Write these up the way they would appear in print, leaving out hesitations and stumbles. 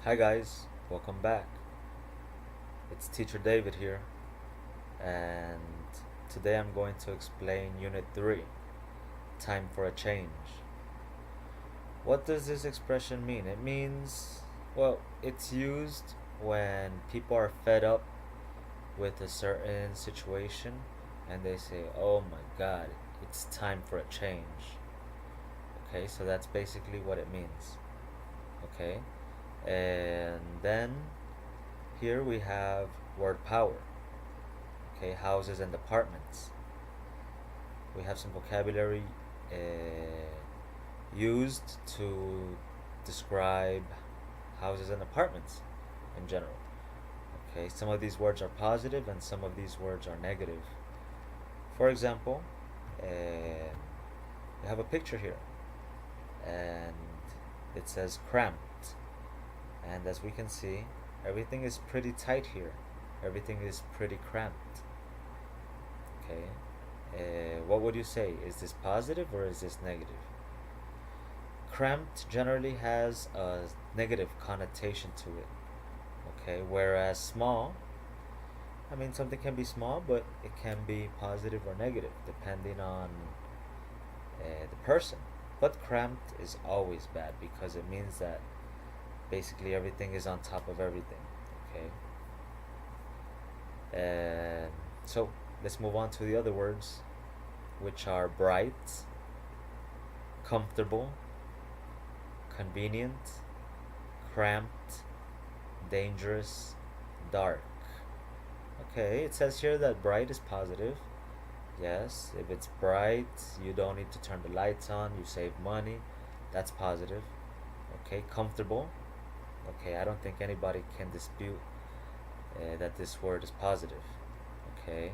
Hi guys, welcome back. It's Teacher David here, and today I'm going to explain Unit 3, Time for a Change. What does this expression mean? It means, well, it's used when people are fed up with a certain situation and they say, oh my god, it's time for a change. Okay, so that's basically what it means. Okay, and then here we have word power. Okay, houses and apartments. We have some vocabulary used to describe houses and apartments in general. Okay, some of these words are positive and some of these words are negative. For example, we have a picture here and it says cramped. And as we can see, everything is pretty tight here. Everything is pretty cramped. Okay, what would you say? Is this positive or is this negative? Cramped generally has a negative connotation to it. Okay, whereas small, I mean, something can be small, but it can be positive or negative depending on the person. But cramped is always bad because it means that basically everything is on top of everything. Okay, so let's move on to the other words, which are bright, comfortable, convenient, cramped, dangerous, dark. Okay, it says here that bright is positive. Yes, if it's bright, you don't need to turn the lights on, you save money. That's positive. Okay, comfortable. Okay, I don't think anybody can dispute that this word is positive. Okay,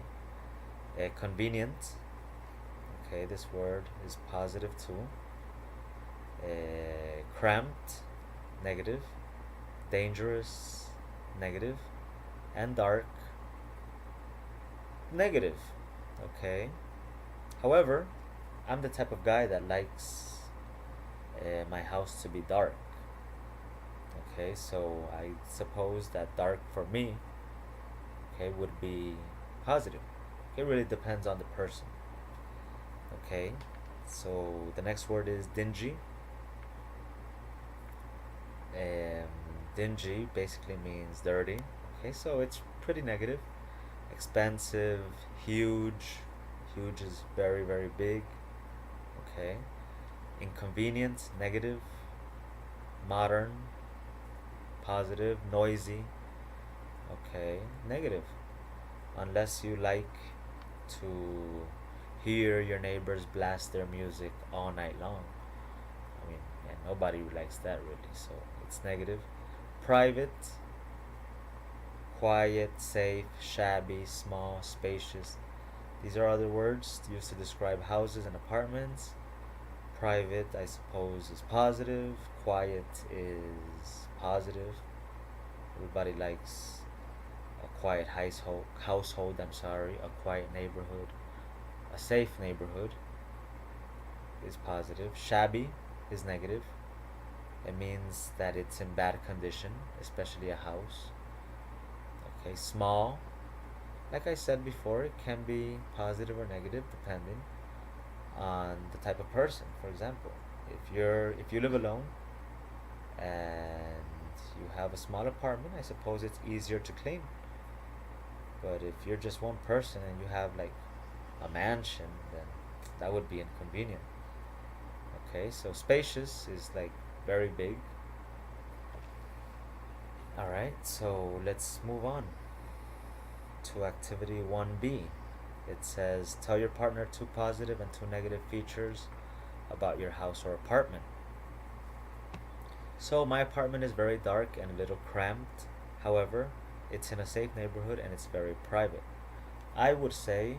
convenient. Okay, this word is positive too. Cramped, negative. Dangerous, negative. And dark, negative. Okay. However, I'm the type of guy that likes my house to be dark. Okay, so I suppose that dark for me, okay, would be positive. It really depends on the person. Okay, so the next word is dingy. Um, Dingy basically means dirty. Okay, so it's pretty negative. Expensive, huge. Huge is very, very big. Okay. Inconvenient, negative. Modern, positive. Noisy, okay, negative. Unless you like to hear your neighbors blast their music all night long. I mean, yeah, nobody likes that really, so it's negative. Private, quiet, safe, shabby, small, spacious. These are other words used to describe houses and apartments. Private, I suppose, is positive. Quiet is positive. Everybody likes a quiet household, I'm sorry, a quiet neighborhood. A safe neighborhood is positive. Shabby is negative. It means that it's in bad condition, especially a house. Okay, small. Like I said before, it can be positive or negative depending on the type of person. For example, if you live alone and you have a small apartment, I suppose it's easier to clean. But if you're just one person and you have like a mansion, then that would be inconvenient. Okay, so spacious is like very big. Alright, so let's move on to activity 1B. It says tell your partner two positive and two negative features about your house or apartment. So my apartment is very dark and a little cramped. However, it's in a safe neighborhood and it's very private. I would say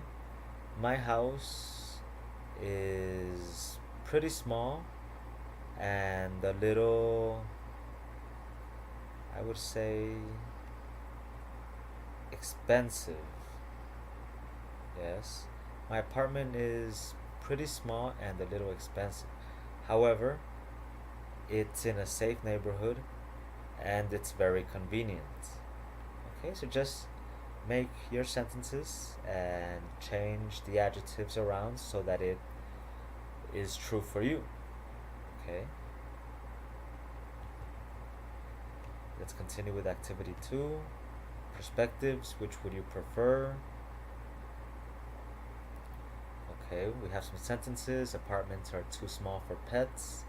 my house is pretty small and a little, I would say, expensive. Yes, my apartment is pretty small and a little expensive. However, it's in a safe neighborhood and it's very convenient. Okay, so just make your sentences and change the adjectives around so that it is true for you. Okay, let's continue with activity 2. Perspectives, which would you prefer? Okay, we have some sentences. Apartments are too small for pets.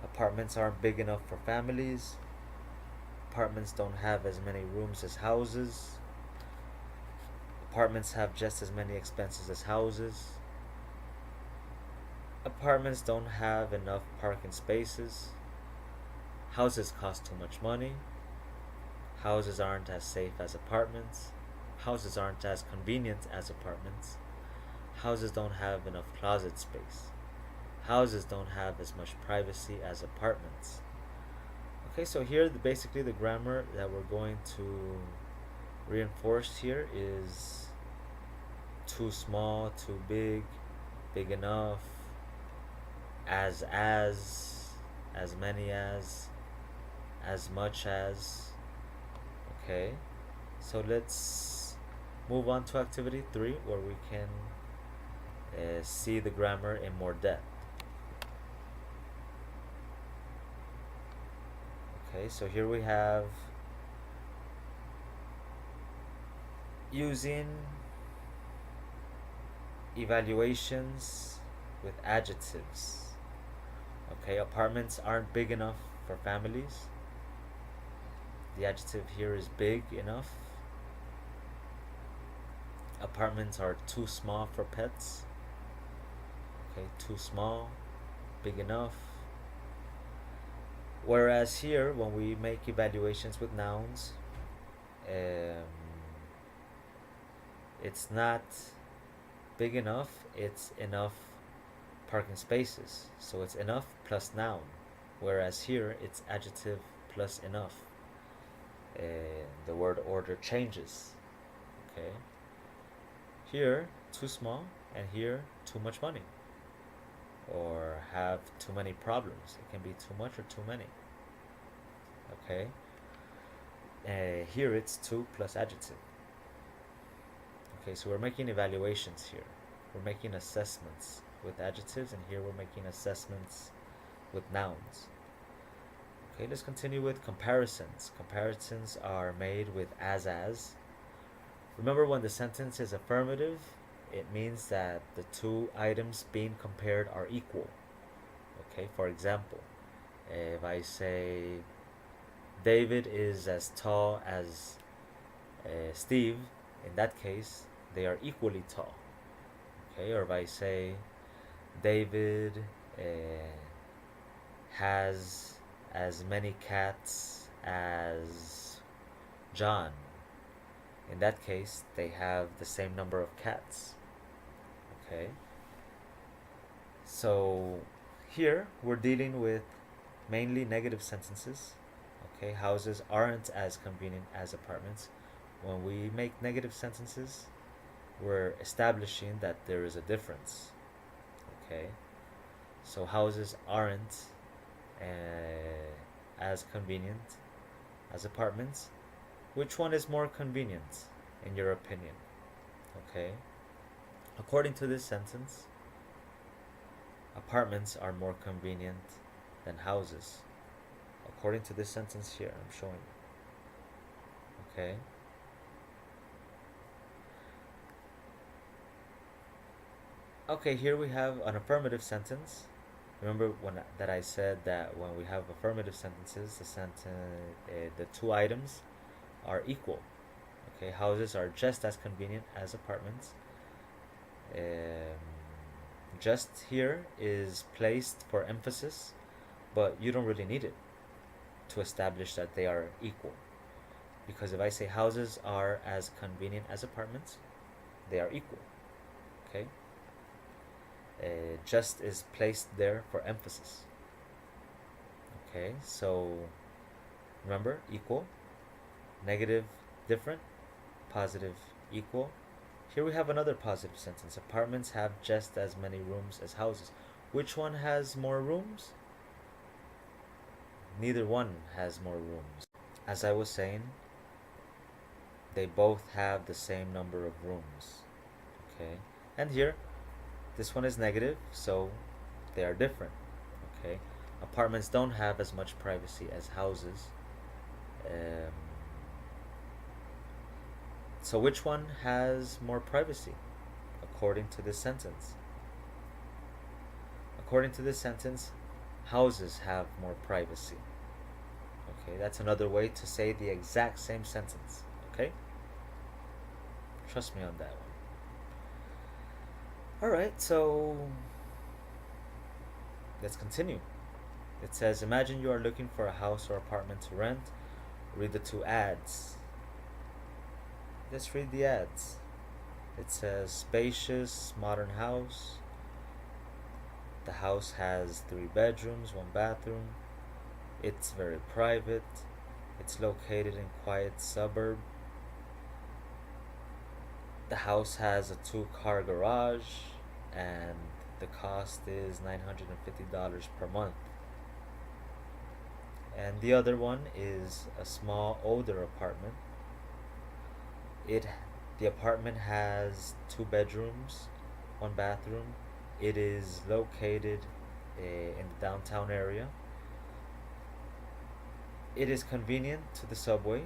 Apartments aren't big enough for families. Apartments don't have as many rooms as houses. Apartments have just as many expenses as houses. Apartments don't have enough parking spaces. Houses cost too much money. Houses aren't as safe as apartments. Houses aren't as convenient as apartments. Houses don't have enough closet space. Houses don't have as much privacy as apartments. Okay, so here basically the grammar that we're going to reinforce here is too small, too big, big enough, as many as much as. Okay, so let's move on to activity 3 where we can see the grammar in more depth. Okay, so here we have using evaluations with adjectives. Okay, apartments aren't big enough for families. The adjective here is big enough. Apartments are too small for pets. Okay, too small, big enough. Whereas here, when we make evaluations with nouns, it's not big enough, it's enough parking spaces. So it's enough plus noun. Whereas here, it's adjective plus enough. The word order changes. Okay. Here, too small, and here, too much money. Or have too many problems. It can be too much or too many. Okay. Here it's too plus adjective. Okay, so we're making evaluations here. We're making assessments with adjectives, and here we're making assessments with nouns. Okay, let's continue with comparisons. Comparisons are made with as. Remember, when the sentence is affirmative, it means that the two items being compared are equal. Okay, for example, if I say David is as tall as Steve, in that case, they are equally tall. Okay, or if I say David has as many cats as John, in that case, they have the same number of cats. Okay, so here we're dealing with mainly negative sentences. Okay, houses aren't as convenient as apartments. When we make negative sentences, we're establishing that there is a difference. Okay, so houses aren't as convenient as apartments. Which one is more convenient in your opinion? Okay, according to this sentence, apartments are more convenient than houses. According to this sentence here, I'm showing you. Okay. Okay, here we have an affirmative sentence. Remember that I said that when we have affirmative sentences, the two items are equal. Okay, houses are just as convenient as apartments. Just here is placed for emphasis, but you don't really need it to establish that they are equal. Because if I say houses are as convenient as apartments, they are equal. Okay? Just is placed there for emphasis. Okay, so remember, equal, negative, different, positive, equal. Here we have another positive sentence. Apartments have just as many rooms as houses. Which one has more rooms? Neither one has more rooms. As I was saying, they both have the same number of rooms. Okay, and here this one is negative, so they are different. Okay, apartments don't have as much privacy as houses. Um, so which one has more privacy according to this sentence? According to this sentence, houses have more privacy. Okay, that's another way to say the exact same sentence. Okay, trust me on that one. Alright, so let's continue. It says, imagine you are looking for a house or apartment to rent. Read the two ads. Let's read the ads. It says, spacious, modern house. The house has 3 bedrooms, 1 bathroom. It's very private. It's located in quiet suburb. The house has a 2-car garage, and the cost is $950 per month. And the other one is a small older apartment. It the apartment has 2 bedrooms, 1 bathroom. It is located in the downtown area. It is convenient to the subway.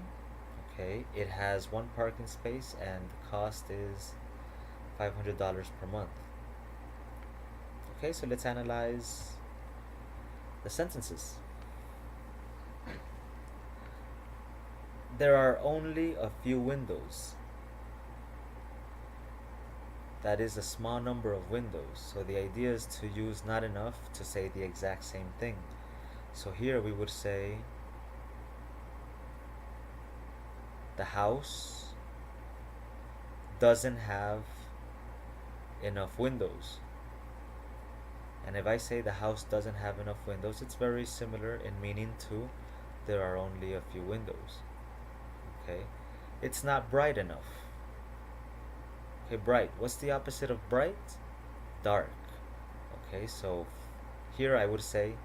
Okay, it has 1 parking space, and the cost is $500 per month. Okay, so let's analyze the sentences. There are only a few windows. That is a small number of windows. So the idea is to use not enough to say the exact same thing. So here we would say the house doesn't have enough windows. And if I say the house doesn't have enough windows, it's very similar in meaning to there are only a few windows. Okay, it's not bright enough. Okay, bright. What's the opposite of bright? Dark. Okay, so here I would say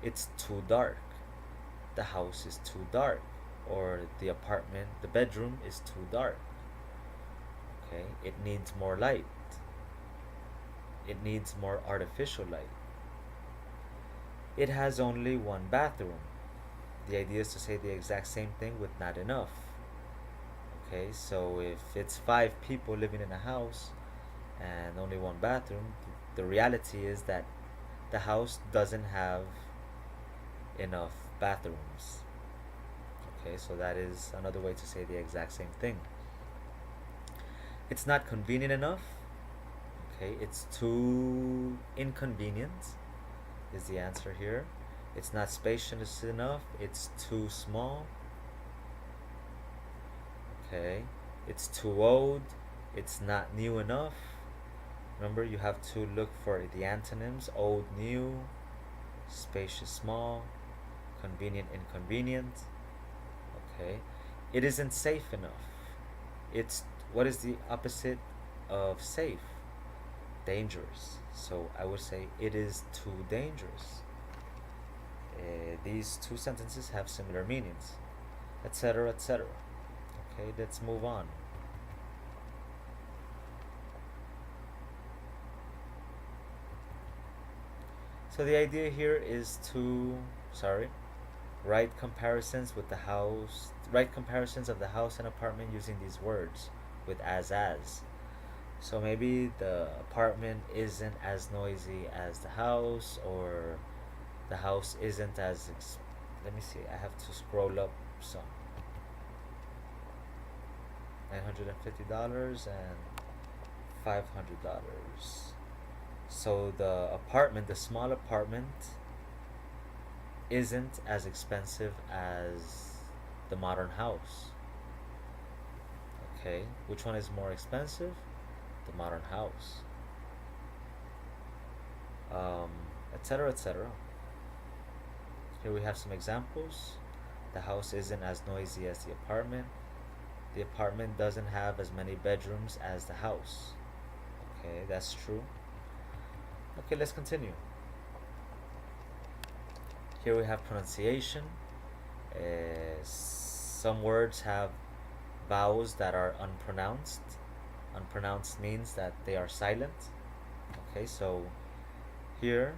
it's too dark. The house is too dark, or the bedroom is too dark. Okay, it needs more light. It needs more artificial light. It has only 1 bathroom. The idea is to say the exact same thing with not enough. Okay, so if it's 5 people living in a house and only 1 bathroom, the reality is that the house doesn't have enough bathrooms. Okay, so that is another way to say the exact same thing. It's not convenient enough. Okay, it's too inconvenient is the answer here. It's not spacious enough. It's too small. Okay, it's too old. It's not new enough. Remember, you have to look for the antonyms: old, new, spacious, small, convenient, inconvenient. Okay, it isn't safe enough. It's what is the opposite of safe? Dangerous. So I would say it is too dangerous. These two sentences have similar meanings, etc., etc. Okay, let's move on. So the idea here is to, write comparisons with the house, write comparisons of the house and apartment using these words with as. So maybe the apartment isn't as noisy as the house, or the house isn't as let me see, I have to scroll up some. $950 and $500. So the small apartment isn't as expensive as the modern house. Okay, which one is more expensive? The modern house. Etc., etc. Here we have some examples. The house isn't as noisy as the apartment. The apartment doesn't have as many bedrooms as the house. Okay, that's true. Okay, let's continue. Here we have pronunciation. Some words have vowels that are unpronounced. Unpronounced means that they are silent. Okay, so here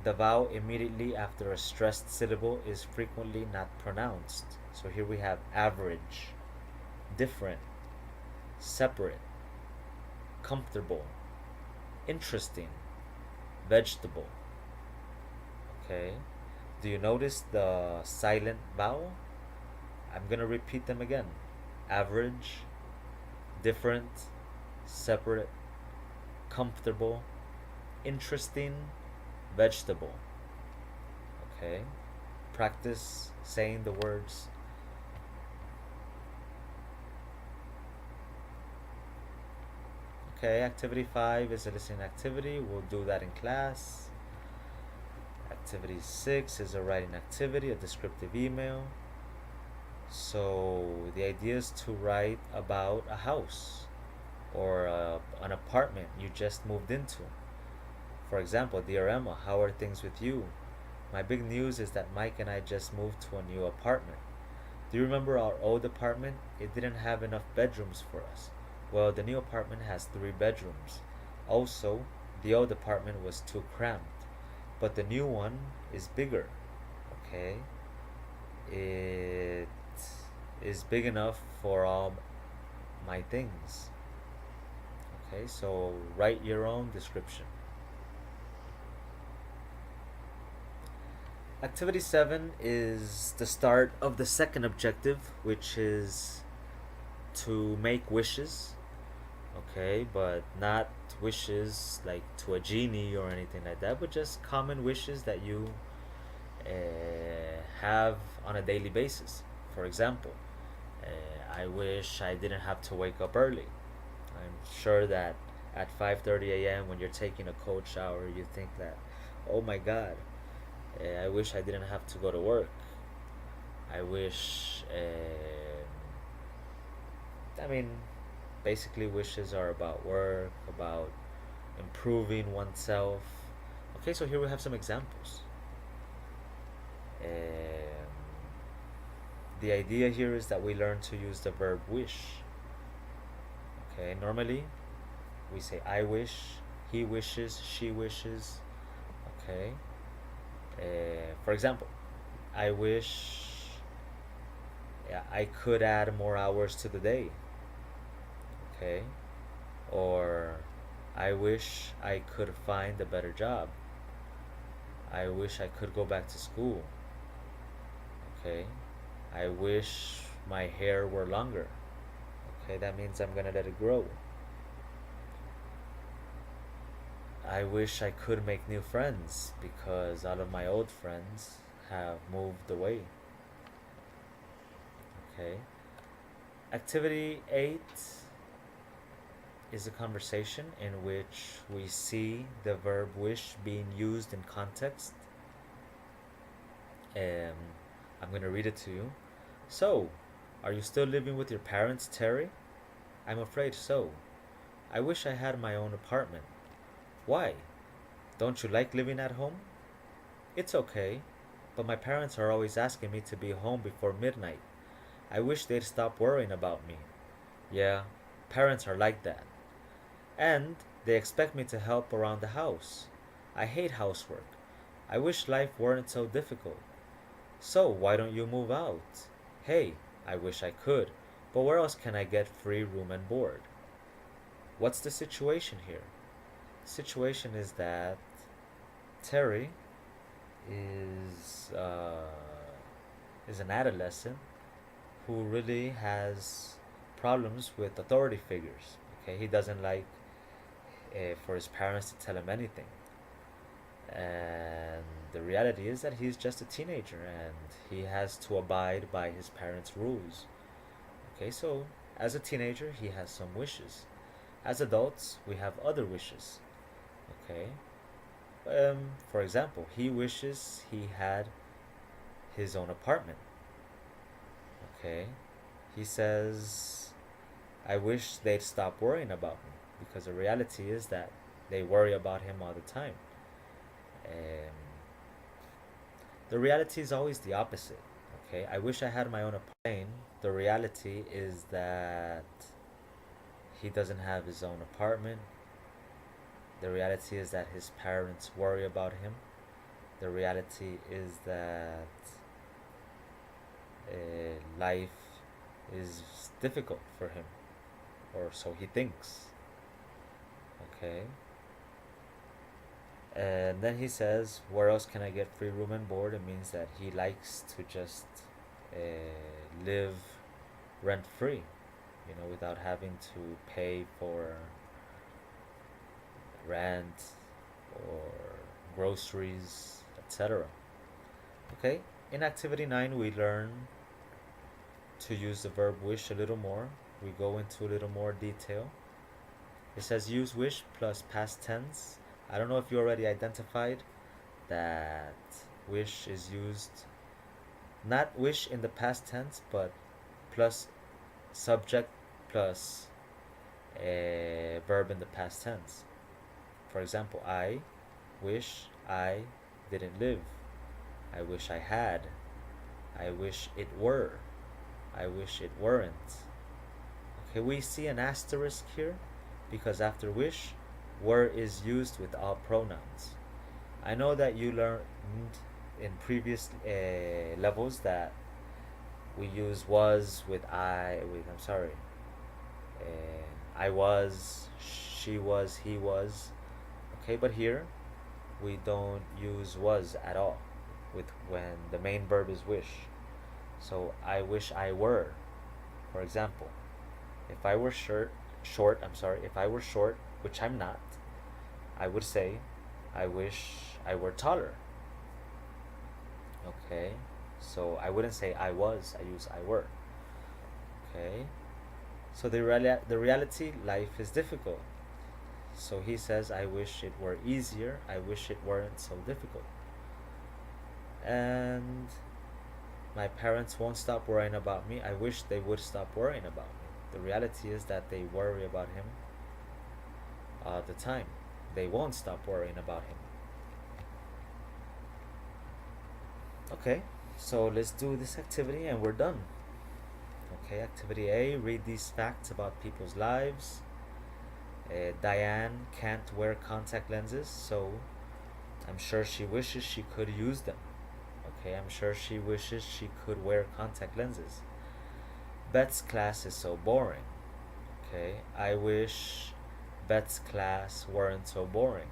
the vowel immediately after a stressed syllable is frequently not pronounced. So here we have average, different, separate, comfortable, interesting, vegetable. Okay, do you notice the silent vowel? I'm gonna repeat them again: average, different, separate, comfortable, interesting, vegetable. Okay, practice saying the words. Okay, activity 5 is a listening activity. We'll do that in class. Activity 6 is a writing activity, a descriptive email. So the idea is to write about a house or an apartment you just moved into. For example, dear Emma, how are things with you? My big news is that Mike and I just moved to a new apartment. Do you remember our old apartment? It didn't have enough bedrooms for us. Well, the new apartment has 3 bedrooms. Also, the old apartment was too cramped, but the new one is bigger. Okay? It is big enough for all my things. Okay, so write your own description. Activity 7 is the start of the second objective, which is to make wishes. Okay, but not wishes like to a genie or anything like that, but just common wishes that you have on a daily basis. For example, I wish I didn't have to wake up early. I'm sure that at 5:30 a.m. when you're taking a cold shower, you think that, oh my God, I wish I didn't have to go to work. I wish. I mean, basically, wishes are about work, about improving oneself. Okay, so here we have some examples. Um, the idea here is that we learn to use the verb wish. Okay, normally we say I wish, he wishes, she wishes. Okay, for example, I wish, yeah, I could add more hours to the day. Okay, or I wish I could find a better job. I wish I could go back to school. Okay, I wish my hair were longer. Okay, that means I'm gonna let it grow. I wish I could make new friends because all of my old friends have moved away. Okay. Activity 8 is a conversation in which we see the verb wish being used in context. I'm going to read it to you. So, are you still living with your parents, Terry? I'm afraid so. I wish I had my own apartment. Why? Don't you like living at home? It's okay, but my parents are always asking me to be home before midnight. I wish they'd stop worrying about me. Yeah, parents are like that. And they expect me to help around the house. I hate housework. I wish life weren't so difficult. So why don't you move out? Hey, I wish I could, but where else can I get free room and board? What's the situation here? The situation is that Terry is uh, is an adolescent who really has problems with authority figures. Okay, he doesn't like for his parents to tell him anything, and the reality is that he's just a teenager and he has to abide by his parents' rules. Okay, so as a teenager, he has some wishes. As adults, we have other wishes. Okay, for example, he wishes he had his own apartment. Okay, he says, I wish they'd stop worrying about me because the reality is that they worry about him all the time. Um, the reality is always the opposite. Okay, I wish I had my own plane. The reality is that he doesn't have his own apartment. The reality is that his parents worry about him. The reality is that life is difficult for him, or so he thinks. Okay. And then he says, where else can I get free room and board? It means that he likes to just live rent free, without having to pay for rent or groceries, etc. Okay, in activity 9, we learn to use the verb wish a little more. We go into a little more detail. It says use wish plus past tense. I don't know if you already identified that wish is used, not wish in the past tense, but plus subject plus a verb in the past tense. For example, I wish I didn't live. I wish I had. I wish it were. I wish it weren't. Okay, we see an asterisk here because after wish, were is used with all pronouns. I know that you learned in previous levels that we use was with I'm sorry. I was, she was, he was. Okay, but here we don't use was at all with when the main verb is wish. So I wish I were. For example, if I were if I were short, which I'm not, I would say I wish I were taller. Okay? So I wouldn't say I was, I use I were. Okay? So the reality, life is difficult. So he says, I wish it were easier. I wish it weren't so difficult. And my parents won't stop worrying about me. I wish they would stop worrying about me. The reality is that they worry about him all the time. They won't stop worrying about him. Okay, so let's do this activity and we're done. Okay, activity A, read these facts about people's lives. Diane can't wear contact lenses, so I'm sure she wishes she could use them. Okay, I'm sure she wishes she could wear contact lenses. Bet's class is so boring. Okay, I wish Bet's class weren't so boring.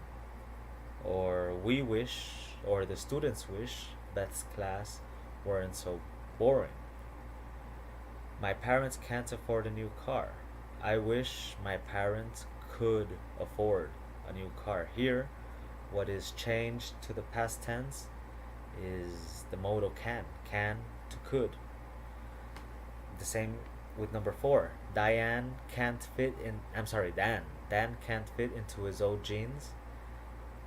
Or we wish, or the students wish, Bet's class weren't so boring. My parents can't afford a new car. I wish my parents could afford a new car. Here, what is changed to the past tense is the modal can to could. The same with number 4. Dan can't fit into his old jeans.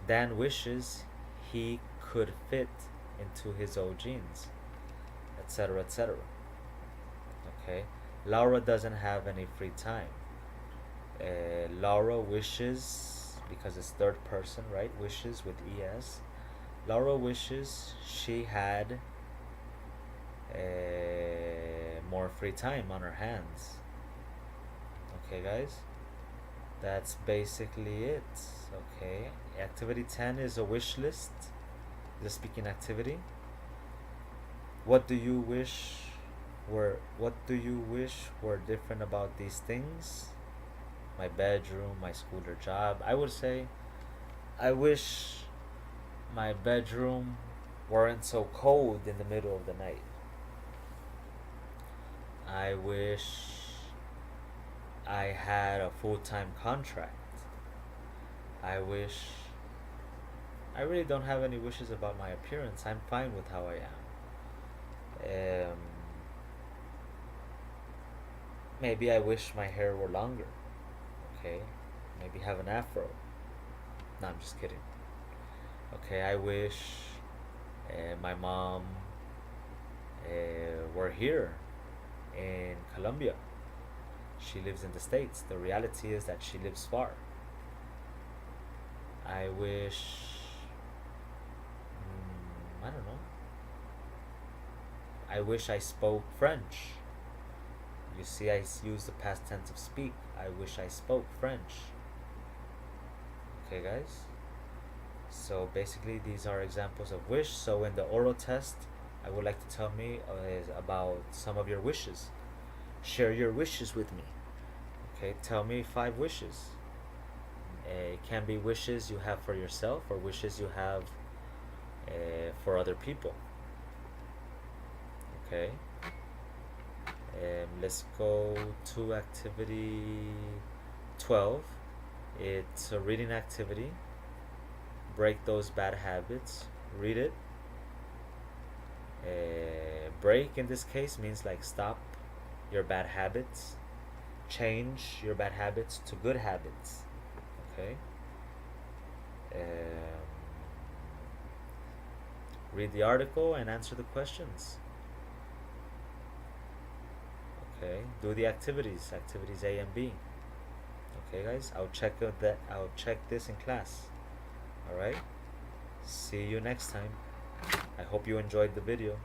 Dan wishes he could fit into his old jeans, etc., etc. Okay, Laura doesn't have any free time. Laura wishes, because it's third person, right? Wishes with es. Laura wishes she had more free time on her hands. Okay, guys, that's basically it. Okay, activity 10 is a wish list, the speaking activity. What do you wish were different about these things? My bedroom, my school or job. I would say I wish my bedroom weren't so cold in the middle of the night. I wish I had a full-time contract. I wish I really don't have any wishes about my appearance. I'm fine with how I am. Maybe I wish my hair were longer. Okay, maybe have an afro. No, I'm just kidding. Okay, I wish my mom were here in Colombia. She lives in the States. The reality is that she lives far. I wish, I don't know. I wish I spoke French. You see, I use the past tense of speak. I wish I spoke French. Okay, guys? So basically, these are examples of wish. So in the oral test, I would like to tell me is about some of your wishes. Share your wishes with me. Okay, tell me 5 wishes. It can be wishes you have for yourself or wishes you have for other people. Okay. Let's go to activity 12. It's a reading activity. Break those bad habits. Read it. Break in this case means like stop your bad habits. Change your bad habits to good habits. Okay. Read the article and answer the questions. Okay. Do the activities. Activities A and B. Okay, guys. I'll check this in class. All right. See you next time. I hope you enjoyed the video.